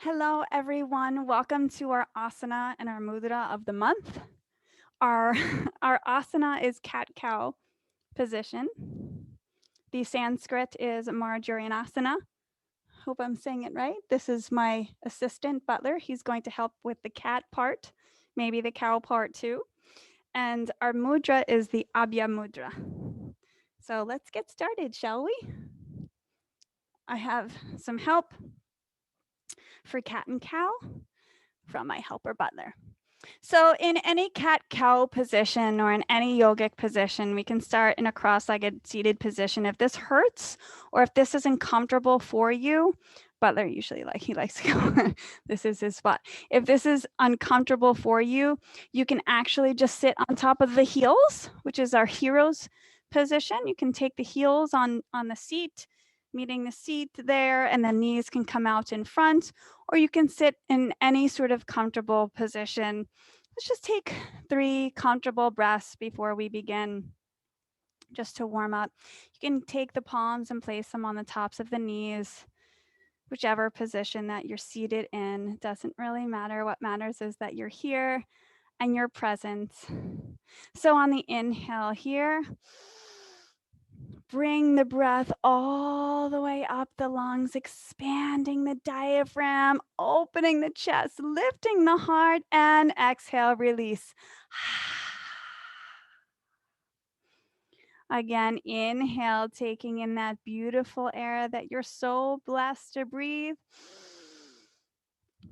Hello, everyone. Welcome to our asana and our mudra of the month. Our, our asana is cat-cow position. The Sanskrit is Marjaryasana. Hope I'm saying it right. This is my assistant, Butler. He's going to help with the cat part, maybe the cow part too. And our mudra is the Abhya Mudra. So let's get started, shall we? I have some help for cat and cow from my helper Butler. So in any cat-cow position or in any yogic position, we can start in a cross-legged seated position. If this hurts or if this isn't comfortable for you, Butler usually he likes to go, this is his spot. If this is uncomfortable for you, you can actually just sit on top of the heels, which is our hero's position. You can take the heels on the seat, meeting the seat there, and the knees can come out in front, or you can sit in any sort of comfortable position. Let's just take 3 comfortable breaths before we begin, just to warm up. You can take the palms and place them on the tops of the knees, whichever position that you're seated in. Doesn't really matter. What matters is that you're here and you're present. So on the inhale here, bring the breath all the way up the lungs, expanding the diaphragm, opening the chest, lifting the heart, and exhale, release. Again, inhale, taking in that beautiful air that you're so blessed to breathe.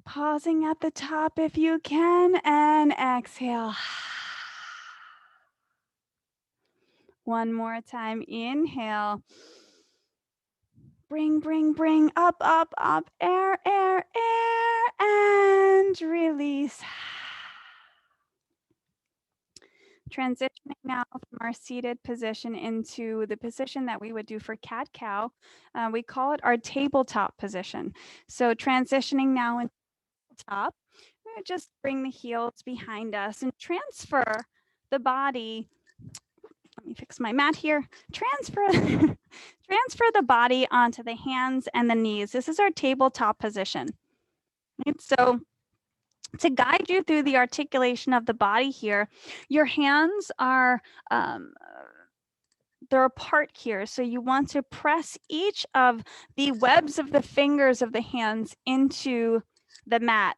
Pausing at the top if you can, and exhale. One more time, inhale. Bring, up, air, and release. Transitioning now from our seated position into the position that we would do for cat-cow. We call it our tabletop position. So transitioning now into the top, we're gonna just bring the heels behind us and transfer the body. Let me fix my mat here. Transfer the body onto the hands and the knees. This is our tabletop position. Right? So to guide you through the articulation of the body here, your hands are they're apart here. So you want to press each of the webs of the fingers of the hands into the mat.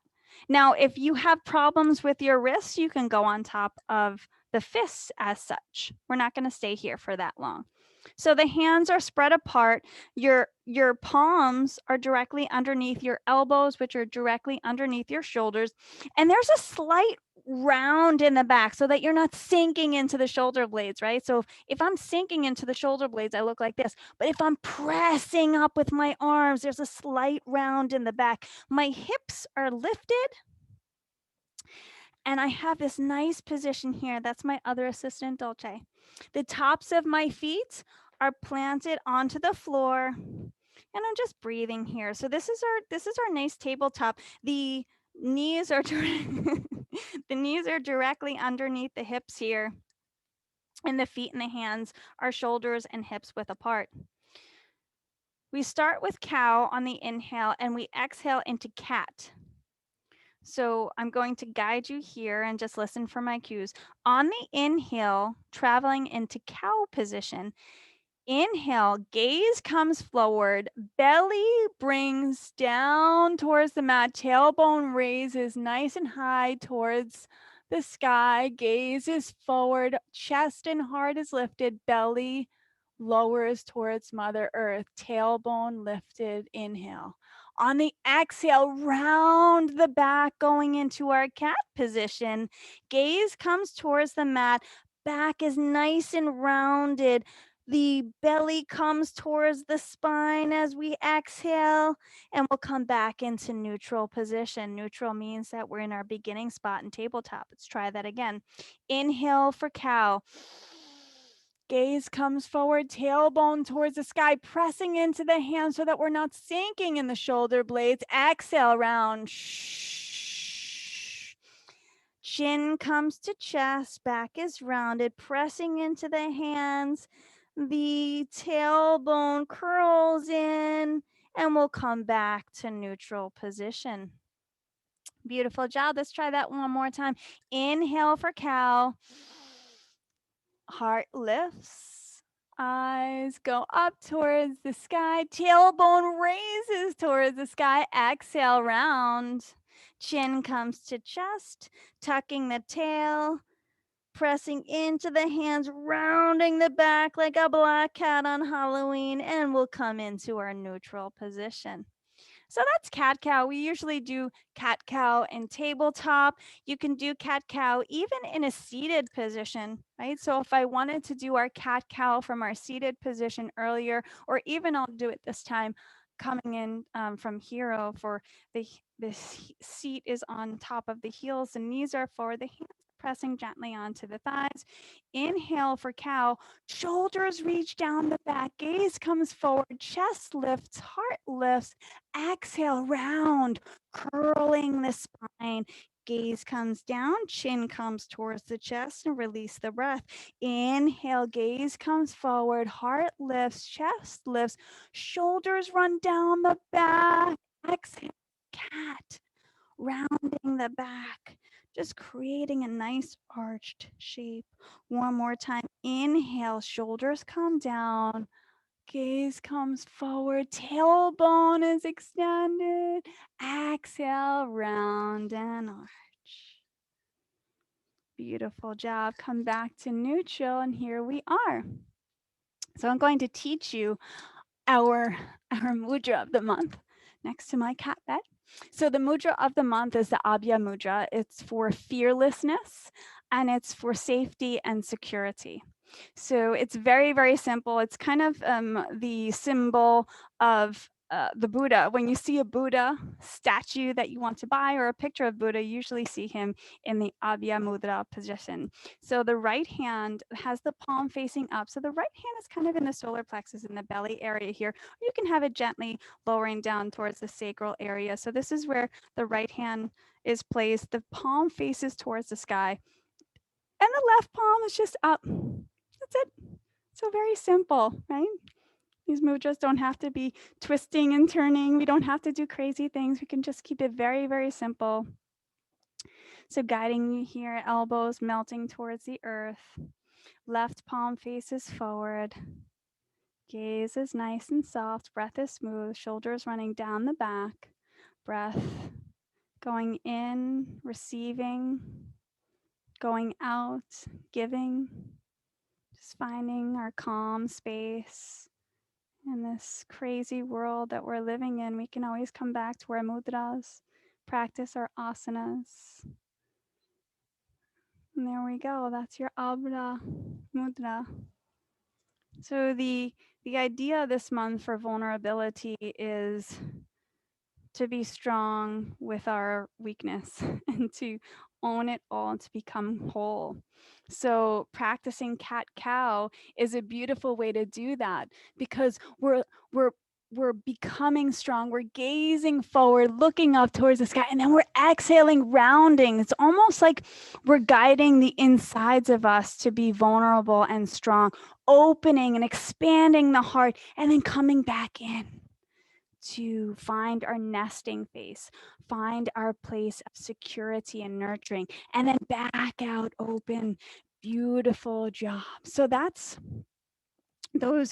Now, if you have problems with your wrists, you can go on top of the fists as such. We're not going to stay here for that long. So the hands are spread apart. Your palms are directly underneath your elbows, which are directly underneath your shoulders. And there's a slight round in the back so that you're not sinking into the shoulder blades, right? So if I'm sinking into the shoulder blades, I look like this. But if I'm pressing up with my arms, there's a slight round in the back. My hips are lifted. And I have this nice position here. That's my other assistant, Dolce. The tops of my feet are planted onto the floor. And I'm just breathing here. So this is our nice tabletop. The knees are the knees are directly underneath the hips here. And the feet and the hands are shoulders and hips width apart. We start with cow on the inhale and we exhale into cat. So I'm going to guide you here and just listen for my cues. On the inhale, traveling into cow position. Inhale, gaze comes forward, belly brings down towards the mat, tailbone raises nice and high towards the sky, gaze is forward, chest and heart is lifted, belly lowers towards Mother Earth, tailbone lifted, inhale. On the exhale, round the back going into our cat position. Gaze comes towards the mat, back is nice and rounded. The belly comes towards the spine as we exhale, and we'll come back into neutral position. Neutral means that we're in our beginning spot in tabletop. Let's try that again. Inhale for cow. Gaze comes forward, tailbone towards the sky, pressing into the hands so that we're not sinking in the shoulder blades. Exhale, round. Chin comes to chest, back is rounded, pressing into the hands. The tailbone curls in and we'll come back to neutral position. Beautiful job. Let's try that one more time. Inhale for cow. Heart lifts. Eyes go up towards the sky. Tailbone raises towards the sky. Exhale, round. Chin comes to chest, tucking the tail, pressing into the hands, rounding the back like a black cat on Halloween, and we'll come into our neutral position. So that's cat cow. We usually do cat cow in tabletop. You can do cat cow even in a seated position, right? So if I wanted to do our cat cow from our seated position earlier, or even I'll do it this time coming in from hero for the seat is on top of the heels, the knees are forward, the hands pressing gently onto the thighs. Inhale for cow, shoulders reach down the back, gaze comes forward, chest lifts, heart lifts. Exhale, round, curling the spine. Gaze comes down, chin comes towards the chest, and release the breath. Inhale, gaze comes forward, heart lifts, chest lifts, shoulders run down the back. Exhale, cat, rounding the back, just creating a nice arched shape. One more time. Inhale, shoulders come down. Gaze comes forward, tailbone is extended. Exhale, round and arch. Beautiful job. Come back to neutral, and here we are. So I'm going to teach you our mudra of the month next to my cat bed. So the mudra of the month is the Abhya mudra. It's for fearlessness and it's for safety and security. So it's very, very simple. It's kind of the symbol of the Buddha. When you see a Buddha statue that you want to buy or a picture of Buddha, you usually see him in the Abhya Mudra position. So the right hand has the palm facing up. So the right hand is kind of in the solar plexus in the belly area here. You can have it gently lowering down towards the sacral area. So this is where the right hand is placed. The palm faces towards the sky and the left palm is just up. That's it. So very simple, right? These mudras don't have to be twisting and turning. We don't have to do crazy things. We can just keep it very, very simple. So guiding you here, elbows melting towards the earth. Left palm faces forward. Gaze is nice and soft. Breath is smooth. Shoulders running down the back. Breath going in, receiving, going out, giving. Just finding our calm space in this crazy world that we're living in. We can always come back to our mudras, practice our asanas. And there we go. That's your Abra mudra. So the idea this month for vulnerability is to be strong with our weakness and to own it all and to become whole. So practicing cat cow is a beautiful way to do that because we're becoming strong. We're gazing forward, looking up towards the sky, and then we're exhaling, rounding. It's almost like we're guiding the insides of us to be vulnerable and strong, opening and expanding the heart, and then coming back in to find our nesting face, find our place of security and nurturing, and then back out open. Beautiful job. So those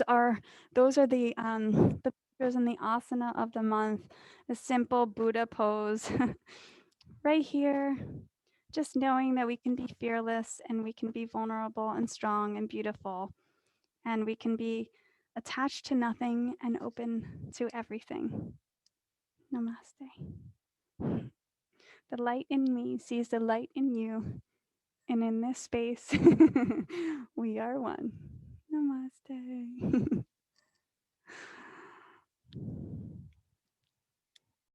are the pictures in the asana of the month. The simple Buddha pose right here. Just knowing that we can be fearless and we can be vulnerable and strong and beautiful, and we can be attached to nothing and open to everything. Namaste. The light in me sees the light in you, and in this space, we are one. Namaste.